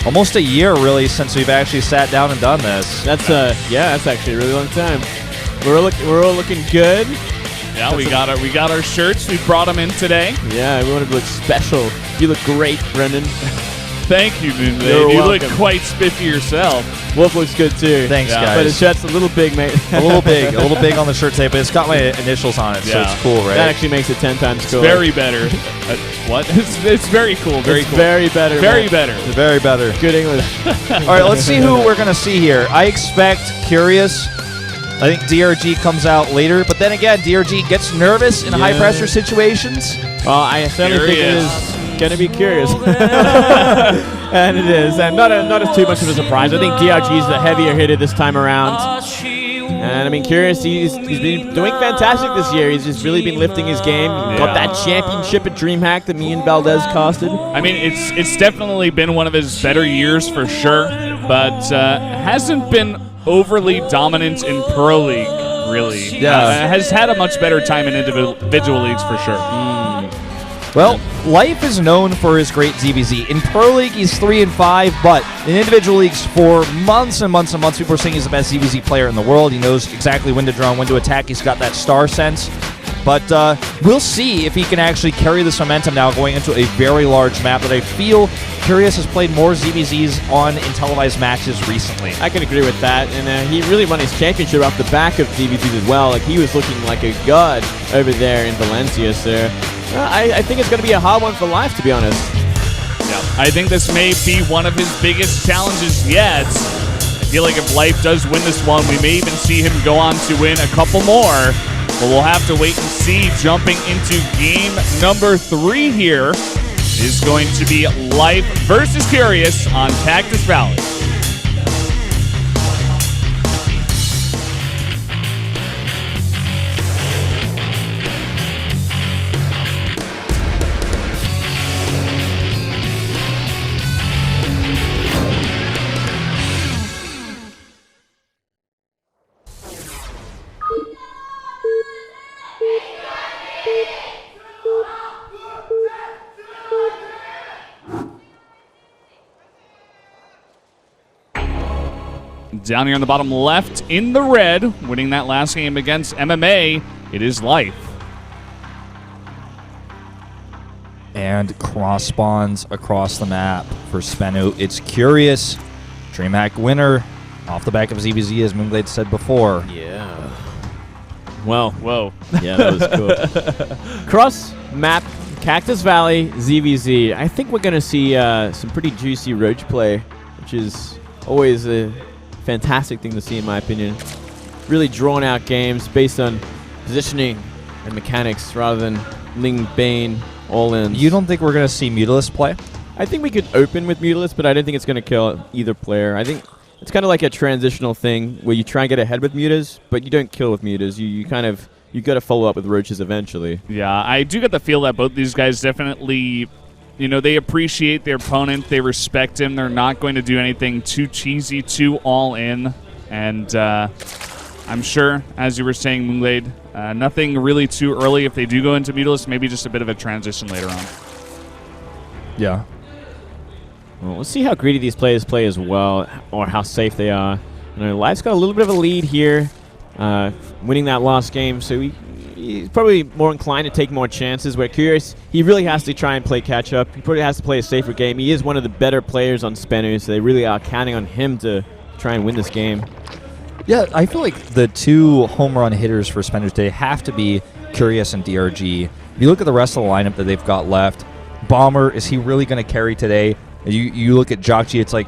Almost a year, really, since we've actually sat down and done this. That's that's actually a really long time. We're all looking good. Yeah, we got our shirts. We brought them in today. Yeah, we wanted to look special. You look great, Brendan. Thank you, Moonblade. You're You welcome. look quite spiffy yourself. Wolf looks good too. Thanks, Yeah. guys. But his shirt's a little big, mate. a little big on the shirt today, but it's got my initials on it, so Yeah. it's cool, right? That actually makes it 10 times cooler. Very better. What? It's very cool. Very It's cool. very better. Very man. better. Very better. Good English. All right, let's see who we're going to see here. I expect Curious. I think DRG comes out later, but then again, DRG gets nervous in high-pressure situations. Well, I certainly think it is going to be Curious. And it is. And not as too much of a surprise. I think DRG is the heavier hitter this time around. And I mean, Curious, he's been doing fantastic this year. He's just really been lifting his game. Got that championship at DreamHack that me and Valdez costed. I mean, it's definitely been one of his better years for sure, but hasn't been overly dominant in Pro League, really. Yeah. Has had a much better time in individual leagues for sure. Well, Life is known for his great ZVZ. In Pro League, he's 3-5, but in individual leagues for months and months and months, people are saying he's the best ZVZ player in the world. He knows exactly when to draw and when to attack. He's got that star sense. But we'll see if he can actually carry this momentum now going into a very large map that I feel Curious has played more ZVZs on in televised matches recently. I can agree with that. And he really won his championship off the back of DVZs as well. Like, he was looking like a god over there in Valencia, so I think it's going to be a hard one for Life, to be honest. Yeah. I think this may be one of his biggest challenges yet. I feel like if Life does win this one, we may even see him go on to win a couple more. But we'll have to wait and see. Jumping into game number 3 here is going to be Life versus Curious on Cactus Valley. Down here on the bottom left in the red, winning that last game against MMA, it is Life. And cross spawns across the map for Sbenu. It's Curious, DreamHack winner, off the back of ZVZ, as Moonblade said before. Yeah. Well, Whoa. yeah, that was cool. Cross map, Cactus Valley, ZVZ. I think we're going to see some pretty juicy Roach play, which is always a fantastic thing to see, in my opinion. Really drawn out games based on positioning and mechanics rather than Ling Bane all-ins. You don't think we're going to see Mutalisk play? I think we could open with Mutalisk, but I don't think it's going to kill either player. I think it's kind of like a transitional thing where you try and get ahead with Mutas, but you don't kill with Mutas. You got to follow up with Roaches eventually. Yeah, I do get the feel that both these guys definitely, they appreciate their opponent. They respect him. They're not going to do anything too cheesy, too all-in. And I'm sure, as you were saying, Moonblade, nothing really too early if they do go into Mutalisk. Maybe just a bit of a transition later on. Yeah. Well, let's see how greedy these players play as well, or how safe they are. Life's got a little bit of a lead here, winning that last game, so he's probably more inclined to take more chances, where Curious, he really has to try and play catch-up. He probably has to play a safer game. He is one of the better players on Sbenu, so they really are counting on him to try and win this game. Yeah, I feel like the two home run hitters for Sbenu today have to be Curious and DRG. If you look at the rest of the lineup that they've got left, Bomber, is he really going to carry today? You look at Jockji, it's like,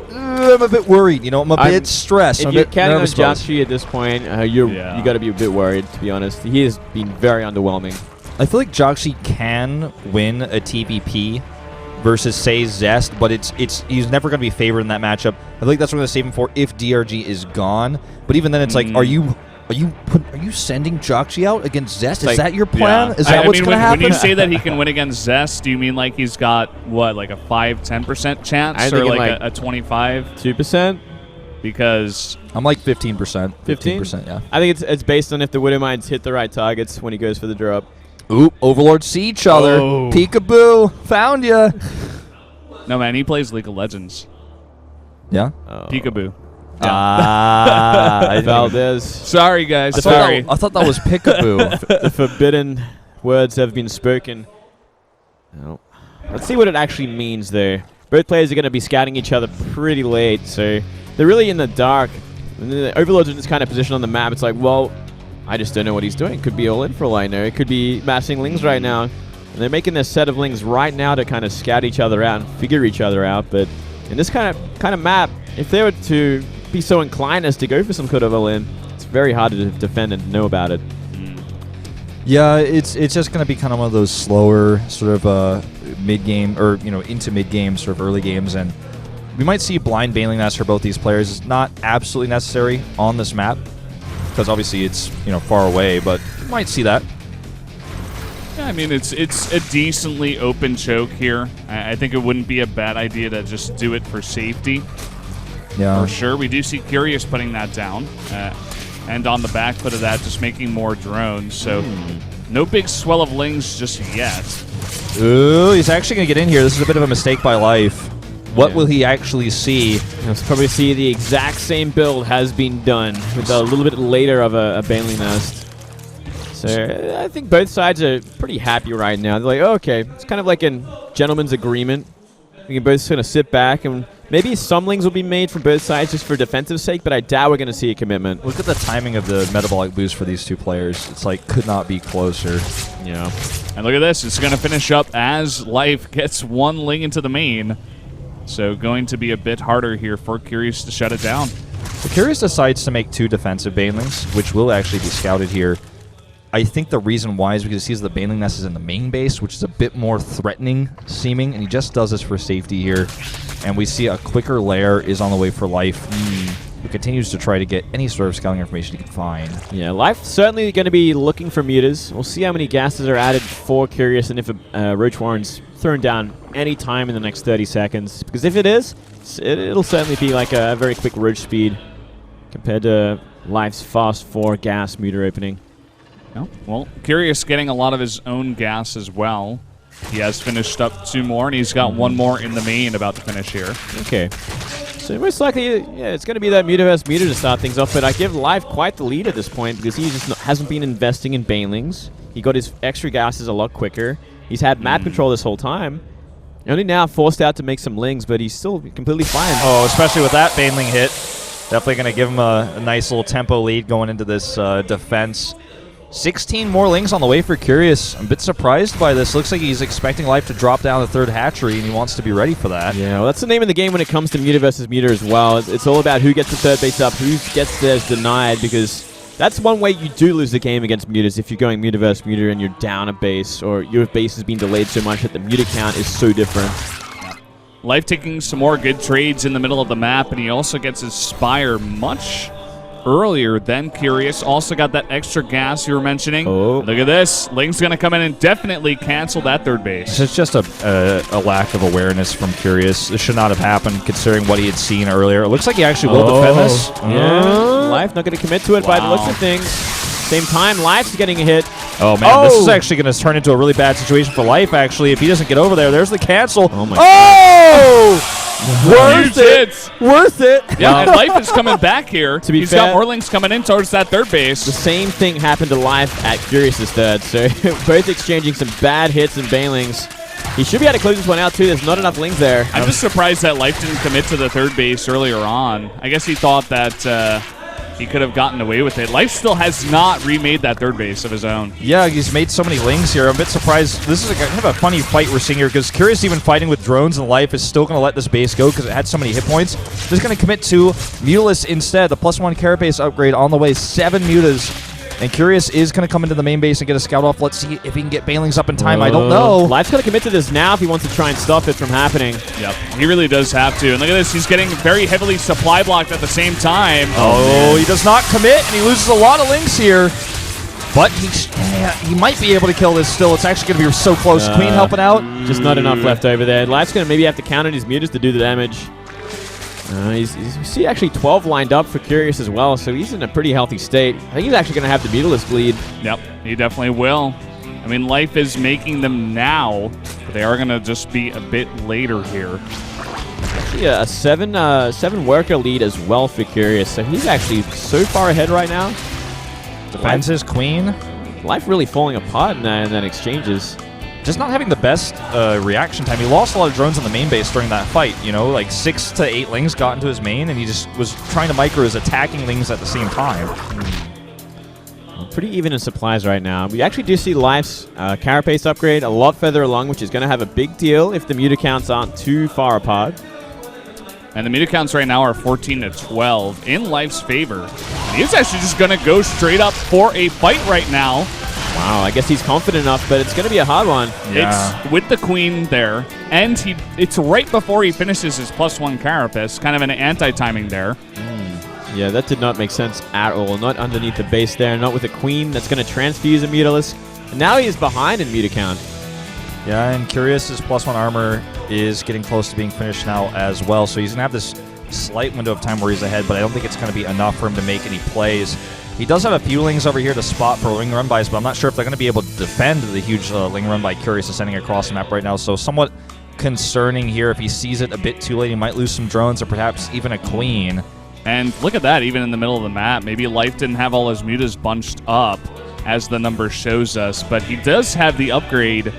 I'm a bit worried. I'm a bit stressed. If I'm you're a bit counting on nervous about this. Jockji at this point, you got to be a bit worried, to be honest. He has been very underwhelming. I feel like Jockji can win a TVP versus, say, Zest, but he's never going to be favored in that matchup. I feel like that's what we're going to save him for if DRG is gone. But even then, it's like, are you sending Jockji out against Zest? Is that your plan? Yeah. Is that what's going to happen? When you say that he can win against Zest, do you mean like he's got, what, like a 5-10% chance? Or like a 25? 2%? Because I'm like 15%. 15%, yeah. I think it's based on if the Widowmines hit the right targets when he goes for the drop. Oop, Overlords see each other. Oh. Peekaboo, found ya. No, man, he plays League of Legends. Yeah. Peekaboo. Valdez. Sorry, guys. I thought that was Peekaboo. The forbidden words have been spoken. Well, let's see what it actually means there. Both players are going to be scouting each other pretty late, so they're really in the dark. And the Overlord's in this kind of position on the map. It's like, well, I just don't know what he's doing. Could be all in for all I know. It could be massing Lings right now. And they're making their set of Lings right now to kind of scout each other out and figure each other out. But in this kind of map, if they were to be so inclined as to go for some sort of all-in, it's very hard to defend and know about it. Yeah, it's just going to be kind of one of those slower sort of mid-game or, into mid-game sort of early games. And we might see blind bailing nest for both these players. It's not absolutely necessary on this map because obviously it's, far away, but you might see that. Yeah, I mean, it's a decently open choke here. I think it wouldn't be a bad idea to just do it for safety. Yeah. For sure. We do see Curious putting that down. And on the back foot of that, just making more drones. So no big swell of Lings just yet. Ooh, he's actually going to get in here. This is a bit of a mistake by Life. What will he actually see? He'll probably see the exact same build has been done with a little bit later of a bailing nest. So I think both sides are pretty happy right now. They're like, oh, okay, it's kind of like a gentleman's agreement. We can both kind of sit back and maybe some Lings will be made from both sides just for defensive sake, but I doubt we're going to see a commitment. Look at the timing of the metabolic boost for these two players. It's like could not be closer. Yeah. And look at this. It's going to finish up as Life gets one Ling into the main. So going to be a bit harder here for Curious to shut it down. So Curious decides to make two defensive banelings, which will actually be scouted here. I think the reason why is because he sees the bailing nest is in the main base, which is a bit more threatening seeming, and he just does this for safety here. And we see a quicker lair is on the way for Life, who continues to try to get any sort of scouting information he can find. Yeah, Life certainly going to be looking for mutas. We'll see how many gases are added for Curious and if Roach Warren's thrown down any time in the next 30 seconds. Because if it is, it'll certainly be like a very quick Roach speed compared to Life's fast 4 gas muta opening. Oh, well, Curious getting a lot of his own gas as well. He has finished up 2 more, and he's got 1 more in the main about to finish here. Okay. So most likely, yeah, it's going to be that muta versus muta to start things off, but I give Live quite the lead at this point because he just hasn't been investing in banelings. He got his extra gases a lot quicker. He's had map control this whole time. Only now forced out to make some Lings, but he's still completely fine. Oh, especially with that baneling hit. Definitely going to give him a nice little tempo lead going into this defense. 16 more Lings on the way for Curious. I'm a bit surprised by this. Looks like he's expecting Life to drop down the 3rd hatchery, and he wants to be ready for that. Yeah, well, that's the name of the game when it comes to muta versus muta as well. It's all about who gets the 3rd base up, who gets theirs denied, because that's one way you do lose the game against mutas if you're going muta versus muta and you're down a base, or your base has been delayed so much that the muta count is so different. Life taking some more good trades in the middle of the map, and he also gets his Spire much earlier than Curious. Also got that extra gas you were mentioning. Oh. Look at this. Ling's going to come in and definitely cancel that 3rd base. It's just a lack of awareness from Curious. This should not have happened considering what he had seen earlier. It looks like he actually will defend this. Yeah. Life not going to commit to it by the looks of things. Same time, Life's getting a hit. Oh, man. This is actually going to turn into a really bad situation for Life, actually. If he doesn't get over there, there's the cancel. Oh, my God. Worth it! Worth it! Yeah, and Life is coming back here. To be He's fair, got more Lings coming in towards that 3rd base. The same thing happened to Life at Curious's 3rd, so both exchanging some bad hits and banelings. He should be able to close this one out, too. There's not enough Lings there. I'm just surprised that Life didn't commit to the 3rd base earlier on. I guess he thought that he could have gotten away with it. Life still has not remade that 3rd base of his own. Yeah, he's made so many Lings here. I'm a bit surprised. This is kind of a funny fight we're seeing here because Curious even fighting with drones and Life is still going to let this base go because it had so many hit points. Just going to commit to Mutalist instead. The +1 carapace upgrade on the way. 7 mutas. And Curious is going to come into the main base and get a scout off. Let's see if he can get banelings up in time. I don't know. Life's got to commit to this now if he wants to try and stop it from happening. Yep, he really does have to. And look at this. He's getting very heavily supply blocked at the same time. Oh, he does not commit, and he loses a lot of Lings here. But he might be able to kill this still. It's actually going to be so close. Queen helping out. Just not enough left over there. Life's going to maybe have to count on his mutas to do the damage. You see actually 12 lined up for Curious as well, so he's in a pretty healthy state. I think he's actually going to have the Mutalist bleed. Yep, he definitely will. I mean, Life is making them now, but they are going to just be a bit later here. Actually, a seven worker lead as well for Curious. So he's actually so far ahead right now. Defends his queen. Life really falling apart in that exchanges. Just not having the best reaction time. He lost a lot of drones on the main base during that fight. You know, like 6 to 8 lings got into his main, and he just was trying to micro his attacking lings at the same time. Pretty even in supplies right now. We actually do see Life's Carapace upgrade a lot further along, which is going to have a big deal if the muta counts aren't too far apart. And the muta counts right now are 14 to 12 in Life's favor. He's actually just going to go straight up for a fight right now. Wow, I guess he's confident enough, but it's going to be a hard one. Yeah. It's with the queen there, and it's right before he finishes his +1 Carapace, kind of an anti-timing there. Yeah, that did not make sense at all. Not underneath the base there, not with a queen that's going to transfuse a Mutalisk. And now he is behind in muta count. Yeah, and Curious's +1 armor is getting close to being finished now as well, so he's going to have this slight window of time where he's ahead, but I don't think it's going to be enough for him to make any plays. He does have a few lings over here to spot for ling run bys, but I'm not sure if they're going to be able to defend the huge ling run by Curious ascending across the map right now, so somewhat concerning here. If he sees it a bit too late, he might lose some drones or perhaps even a queen. And look at that, even in the middle of the map. Maybe Life didn't have all his mutas bunched up, as the number shows us, but he does have the upgrade.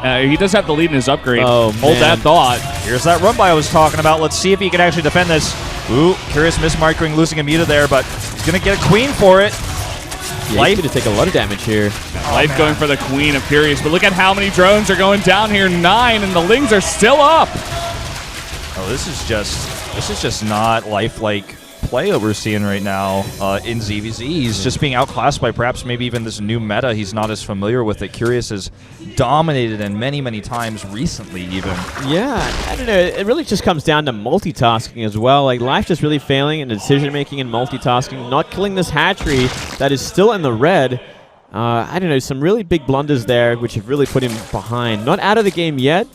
He does have the lead in his upgrade. Oh, hold that thought. Here's that run by I was talking about. Let's see if he can actually defend this. Ooh, Curious mismarking, losing a muta there, but he's going to get a queen for it. Yeah, Life going to take a lot of damage here. Life going for the queen of Curious, but look at how many drones are going down here. 9, and the lings are still up. Oh, this is just not lifelike play that we're seeing right now in ZVZ. He's just being outclassed by perhaps maybe even this new meta he's not as familiar with that Curious has dominated in many, many times recently even. Yeah, I don't know. It really just comes down to multitasking as well. Like, Life just really failing in decision-making and multitasking, not killing this hatchery that is still in the red. I don't know, some really big blunders there which have really put him behind. Not out of the game yet,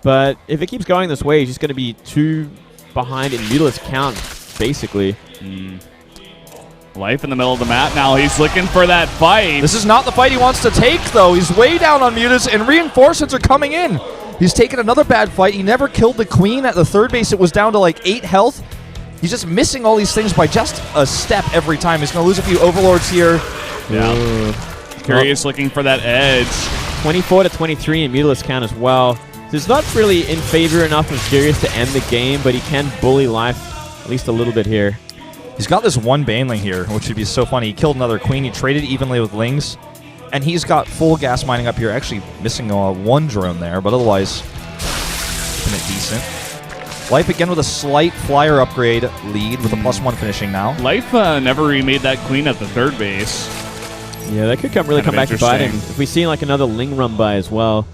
but if it keeps going this way, he's just going to be 2 behind in Mutalisk count, basically. Life in the middle of the map now. He's looking for that fight. This is not the fight he wants to take, though. He's way down on mutas, and reinforcements are coming in. He's taken another bad fight. He never killed the queen at the third base. It was down to like 8 health. He's just missing all these things by just a step every time. He's going to lose a few overlords here. Yeah. Curious looking for that edge. 24 to 23 in Mutalisk count as well. So it's not really in favor enough of Curious to end the game, but he can bully Life at least a little bit here. He's got this one baneling here, which would be so funny. He killed another queen. He traded evenly with lings, and he's got full gas mining up here. Actually missing 1 drone there, but otherwise keeping it decent. Life again with a slight flyer upgrade lead with a +1 finishing now. Life never remade that queen at the third base. Yeah, that could come back to bite him. If we see like another ling run by as well.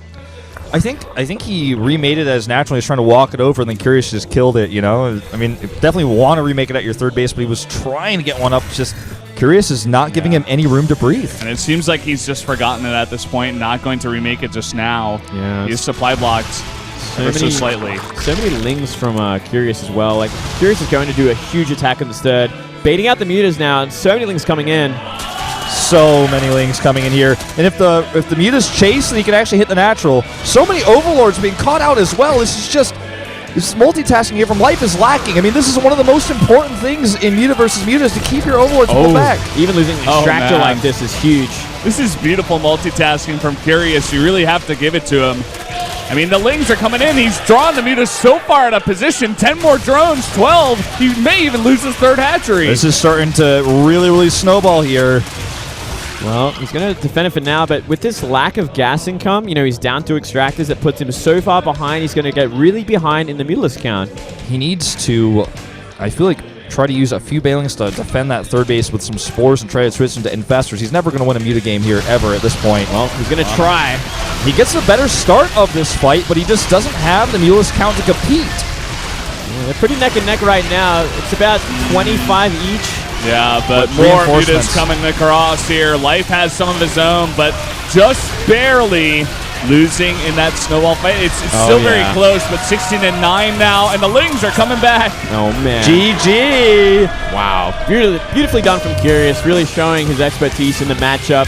I think he remade it as naturally. He's trying to walk it over, and then Curious just killed it, you know? I mean, definitely want to remake it at your third base, but he was trying to get one up. Just Curious is not giving him any room to breathe. And it seems like he's just forgotten it at this point, not going to remake it just now. Yeah. He's supply blocked so slightly. So many lings from Curious as well. Like, Curious is going to do a huge attack in the third, baiting out the mutas now, and so many lings coming in. So many lings coming in here, and if the mutas chase, then he can actually hit the natural. So many overlords being caught out as well. This multitasking here from Life is lacking. I mean, this is one of the most important things in muta versus mutas, to keep your overlords pulled back. Even losing an extractor like this is huge. This is beautiful multitasking from Curious. You really have to give it to him. I mean, the lings are coming in. He's drawn the mutas so far out of position. 10 more drones, 12. He may even lose his third hatchery. This is starting to really, really snowball here. Well, he's going to defend it for now, but with this lack of gas income, you know, he's down 2 extractors. That puts him so far behind. He's going to get really behind in the Mutalisk count. He needs to, I feel like, try to use a few bailings to defend that third base with some spores and try to switch into infestors. He's never going to win a muta game here ever at this point. Well, he's going to try. He gets a better start of this fight, but he just doesn't have the Mutalisk count to compete. Yeah, they're pretty neck and neck right now. It's about 25 each. Yeah, but more mutas coming across here. Life has some of his own, but just barely losing in that snowball fight. It's still very close, but 16-9 now, and the lings are coming back. Oh, man. GG. Wow. Beautifully done from Curious, really showing his expertise in the matchup.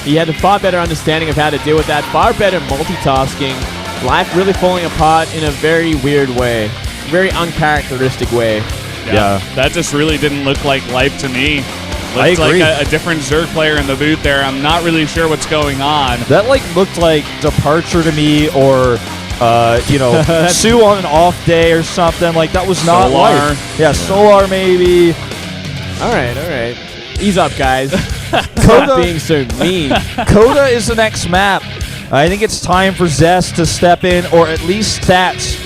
He had a far better understanding of how to deal with that, far better multitasking. Life really falling apart in a very weird way. very uncharacteristic way. Yeah. That just really didn't look like Life to me. I Looked agree. like a different Zerg player in the booth there. I'm not really sure what's going on. That looked like Departure to me, or Sue on an off day or something. Like that was not Solar. Life. Yeah, Solar maybe. All right. Ease up, guys. Coda- Stop being so mean. Coda is the next map. I think it's time for Zest to step in, or at least Stats